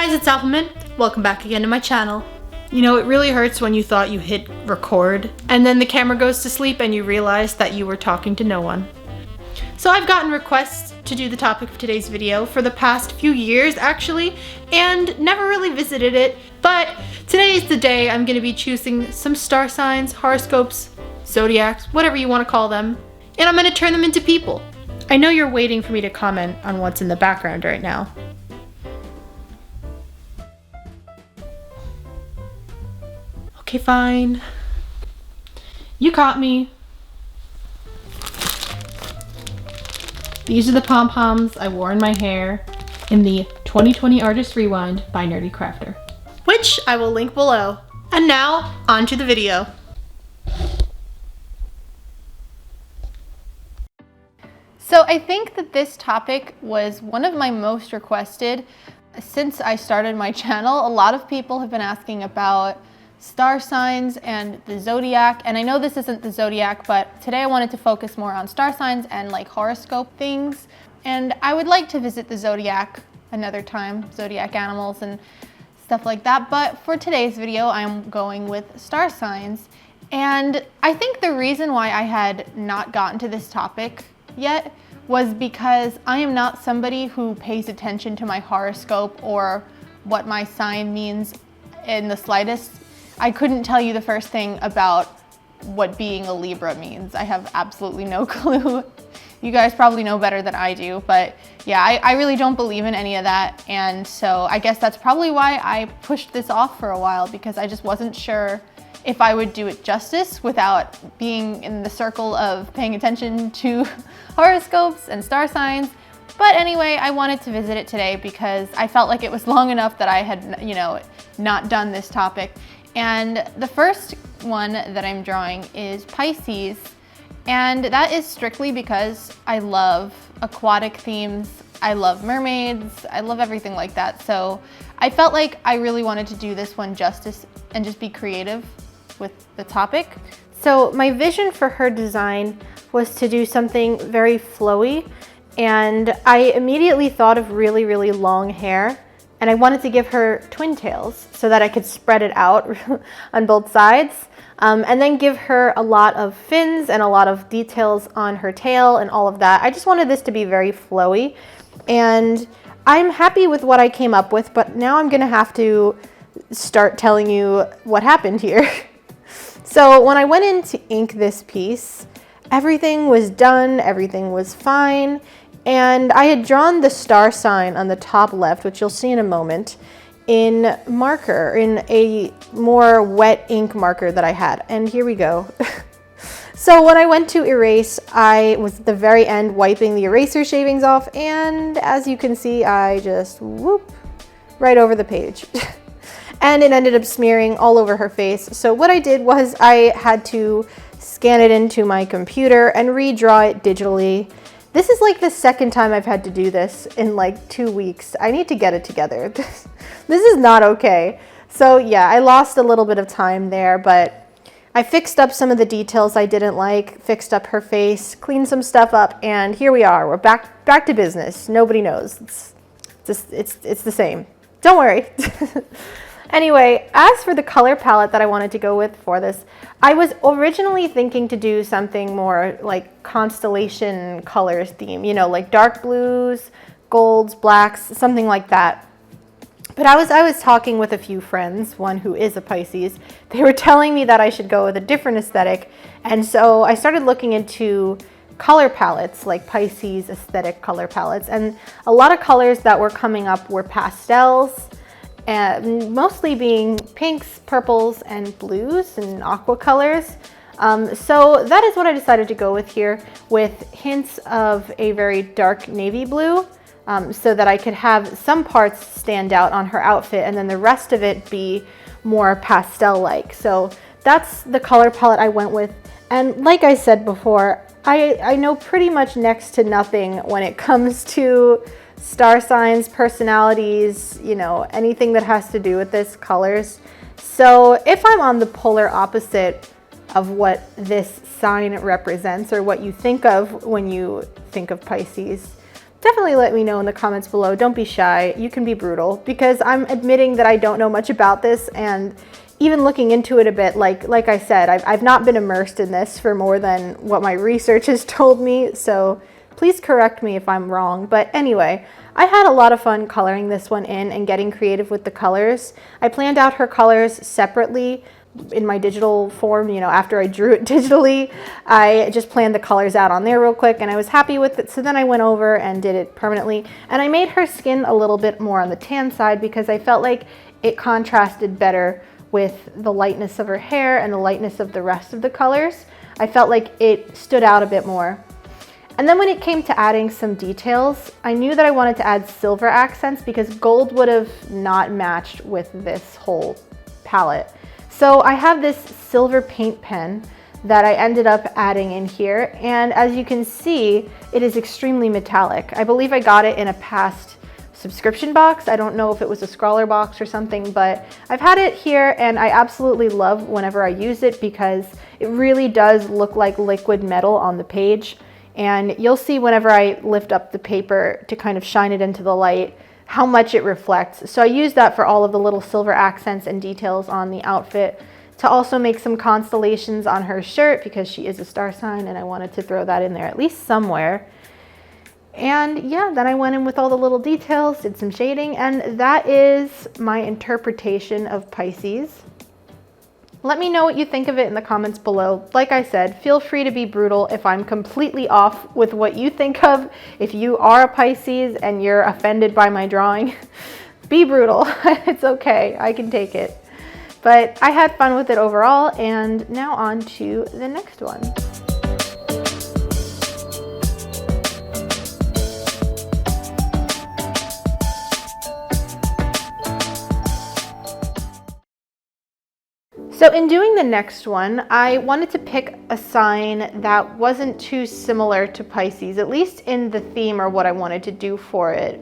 guys, it's Appleminte. Welcome back again to my channel. You know, it really hurts when you thought you hit record and then the camera goes to sleep and you realize that you were talking to no one. So I've gotten requests to do the topic of today's video for the past few years actually, and never really visited it, but today is the day I'm going to be choosing some star signs, horoscopes, zodiacs, whatever you want to call them, and I'm going to turn them into people. I know you're waiting for me to comment on what's in the background right now. Okay, fine. You caught me. These are the pom-poms I wore in my hair in the 2020 Artist Rewind by Nerdy Crafter, which I will link below. And now, on to the video. So I think that this topic was one of my most requested since I started my channel. A lot of people have been asking about star signs and the zodiac, and I know this isn't the zodiac, but today I wanted to focus more on star signs and like horoscope things. And I would like to visit the zodiac another time, zodiac animals and stuff like that, but for today's video I'm going with star signs. And I think the reason why I had not gotten to this topic yet was because I am not somebody who pays attention to my horoscope or what my sign means in the slightest. I couldn't tell you the first thing about what being a Libra means. I have absolutely no clue. You guys probably know better than I do, but yeah, I really don't believe in any of that. And so I guess that's probably why I pushed this off for a while, because I just wasn't sure if I would do it justice without being in the circle of paying attention to horoscopes and star signs. But anyway, I wanted to visit it today because I felt like it was long enough that I had, not done this topic. And the first one that I'm drawing is Pisces, and that is strictly because I love aquatic themes, I love mermaids, I love everything like that. So I felt like I really wanted to do this one justice and just be creative with the topic. So my vision for her design was to do something very flowy, and I immediately thought of really, really long hair. And I wanted to give her twin tails so that I could spread it out on both sides, and then give her a lot of fins and a lot of details on her tail and all of that. I just wanted this to be very flowy, and I'm happy with what I came up with, but now I'm gonna have to start telling you what happened here. So when I went in to ink this piece, everything was done, everything was fine. And I had drawn the star sign on the top left, which you'll see in a moment, in marker, in a more wet ink marker that I had. And here we go. So when I went to erase, I was at the very end wiping the eraser shavings off, and as you can see, I just whoop right over the page. And it ended up smearing all over her face. So what I did was I had to scan it into my computer and redraw it digitally. This is like the second time I've had to do this in like 2 weeks. I need to get it together. This is not okay. So yeah, I lost a little bit of time there, but I fixed up some of the details I didn't like, fixed up her face, cleaned some stuff up, and here we are. We're back to business. Nobody knows. It's the same. Don't worry. Anyway, as for the color palette that I wanted to go with for this, I was originally thinking to do something more like constellation colors theme, like dark blues, golds, blacks, something like that. But I was talking with a few friends, one who is a Pisces. They were telling me that I should go with a different aesthetic, and so I started looking into color palettes, like Pisces aesthetic color palettes, and a lot of colors that were coming up were pastels, and mostly being pinks, purples, and blues and aqua colors. So that is what I decided to go with here, with hints of a very dark navy blue, so that I could have some parts stand out on her outfit and then the rest of it be more pastel-like. So that's the color palette I went with. And like I said before, I know pretty much next to nothing when it comes to star signs, personalities, anything that has to do with this, colors. So if I'm on the polar opposite of what this sign represents, or what you think of when you think of Pisces, definitely let me know in the comments below. Don't be shy. You can be brutal, because I'm admitting that I don't know much about this, and even looking into it a bit, like I said, I've not been immersed in this for more than what my research has told me, so please correct me if I'm wrong. But anyway, I had a lot of fun coloring this one in and getting creative with the colors. I planned out her colors separately in my digital form, you know, after I drew it digitally. I just planned the colors out on there real quick, and I was happy with it. So then I went over and did it permanently, and I made her skin a little bit more on the tan side because I felt like it contrasted better with the lightness of her hair and the lightness of the rest of the colors. I felt like it stood out a bit more. And then when it came to adding some details, I knew that I wanted to add silver accents because gold would have not matched with this whole palette. So I have this silver paint pen that I ended up adding in here. And as you can see, it is extremely metallic. I believe I got it in a past subscription box. I don't know if it was a scrawler box or something, but I've had it here and I absolutely love whenever I use it because it really does look like liquid metal on the page. And you'll see whenever I lift up the paper to kind of shine it into the light, how much it reflects. So I use that for all of the little silver accents and details on the outfit, to also make some constellations on her shirt because she is a star sign and I wanted to throw that in there at least somewhere. And yeah, then I went in with all the little details, did some shading, and that is my interpretation of Pisces. Let me know what you think of it in the comments below. Like I said, feel free to be brutal if I'm completely off with what you think of. If you are a Pisces and you're offended by my drawing, be brutal. It's okay, I can take it. But I had fun with it overall, and now on to the next one. So in doing the next one, I wanted to pick a sign that wasn't too similar to Pisces, at least in the theme or what I wanted to do for it.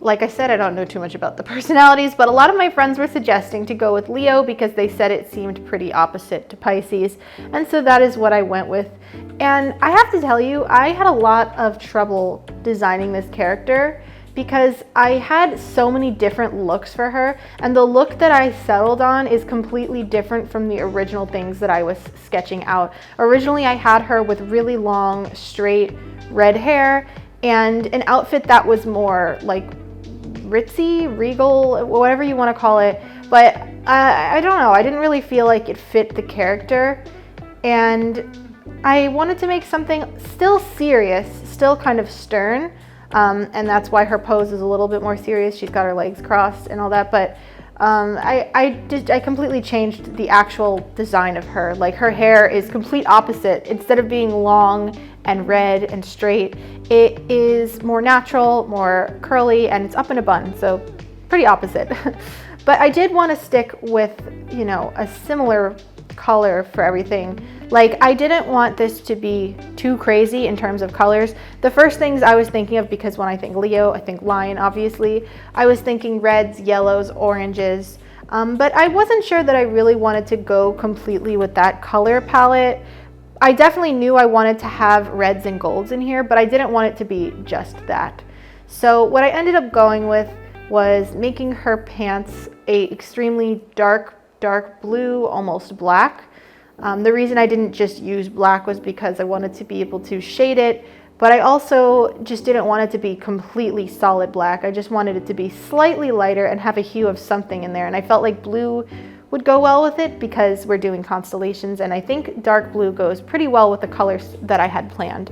Like I said, I don't know too much about the personalities, but a lot of my friends were suggesting to go with Leo because they said it seemed pretty opposite to Pisces. And so that is what I went with. And I have to tell you, I had a lot of trouble designing this character because I had so many different looks for her, and the look that I settled on is completely different from the original things that I was sketching out. Originally, I had her with really long, straight red hair and an outfit that was more like ritzy, regal, whatever you want to call it, but I don't know, I didn't really feel like it fit the character, and I wanted to make something still serious, still kind of stern. And that's why her pose is a little bit more serious. She's got her legs crossed and all that, but I completely changed the actual design of her. Like, her hair is complete opposite. Instead of being long and red and straight, it is more natural, more curly, and it's up in a bun, so pretty opposite. But I did want to stick with, you know, a similar color for everything. Like, I didn't want this to be too crazy in terms of colors. The first things I was thinking of, because when I think Leo, I think lion, obviously, I was thinking reds, yellows, oranges, but I wasn't sure that I really wanted to go completely with that color palette. I definitely knew I wanted to have reds and golds in here, but I didn't want it to be just that. So what I ended up going with was making her pants a extremely dark blue, almost black. The reason I didn't just use black was because I wanted to be able to shade it, but I also just didn't want it to be completely solid black. I just wanted it to be slightly lighter and have a hue of something in there, and I felt like blue would go well with it because we're doing constellations, and I think dark blue goes pretty well with the colors that I had planned.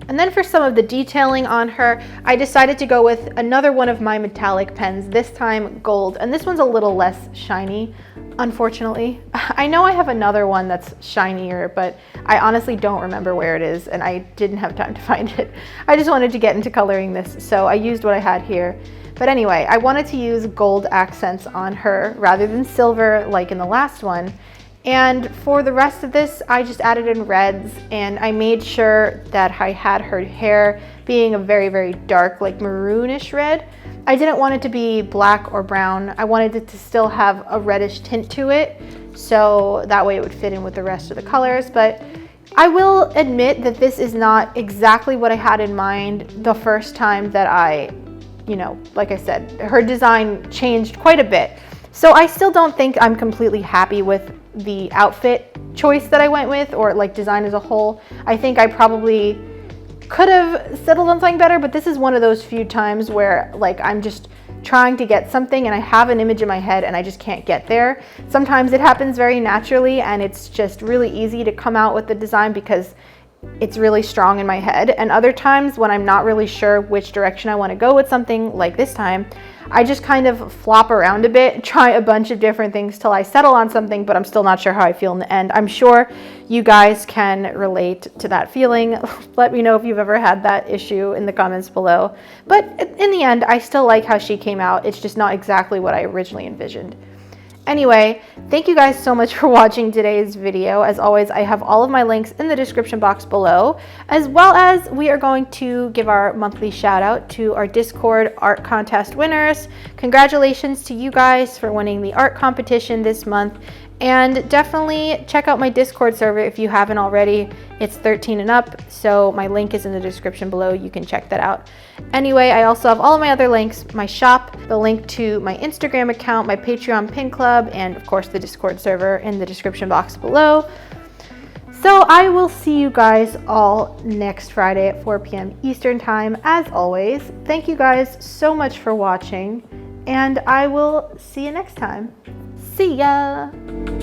And then for some of the detailing on her, I decided to go with another one of my metallic pens, this time gold, and this one's a little less shiny, unfortunately. I know I have another one that's shinier, but I honestly don't remember where it is, and I didn't have time to find it. I just wanted to get into coloring this, so I used what I had here. But anyway, I wanted to use gold accents on her rather than silver like in the last one. And for the rest of this, I just added in reds, and I made sure that I had her hair being a very, very dark, like maroonish red. I didn't want it to be black or brown. I wanted it to still have a reddish tint to it, so that way it would fit in with the rest of the colors. But I will admit that this is not exactly what I had in mind the first time that I, like I said, her design changed quite a bit. So I still don't think I'm completely happy with the outfit choice that I went with, or like design as a whole. I think I probably could have settled on something better, but this is one of those few times where like I'm just trying to get something and I have an image in my head and I just can't get there. Sometimes it happens very naturally and it's just really easy to come out with the design because it's really strong in my head. And other times when I'm not really sure which direction I want to go with something, like this time, I just kind of flop around a bit, try a bunch of different things till I settle on something, but I'm still not sure how I feel in the end. I'm sure you guys can relate to that feeling. Let me know if you've ever had that issue in the comments below. But in the end, I still like how she came out. It's just not exactly what I originally envisioned. Anyway, thank you guys so much for watching today's video. As always, I have all of my links in the description box below, as well as we are going to give our monthly shout out to our Discord art contest winners. Congratulations to you guys for winning the art competition this month. And definitely check out my Discord server if you haven't already. It's 13 and up, so my link is in the description below. You can check that out. Anyway, I also have all of my other links, my shop, the link to my Instagram account, my Patreon pin club, and of course the Discord server in the description box below. So I will see you guys all next Friday at 4 p.m. Eastern time. As always, thank you guys so much for watching, and I will see you next time. See ya!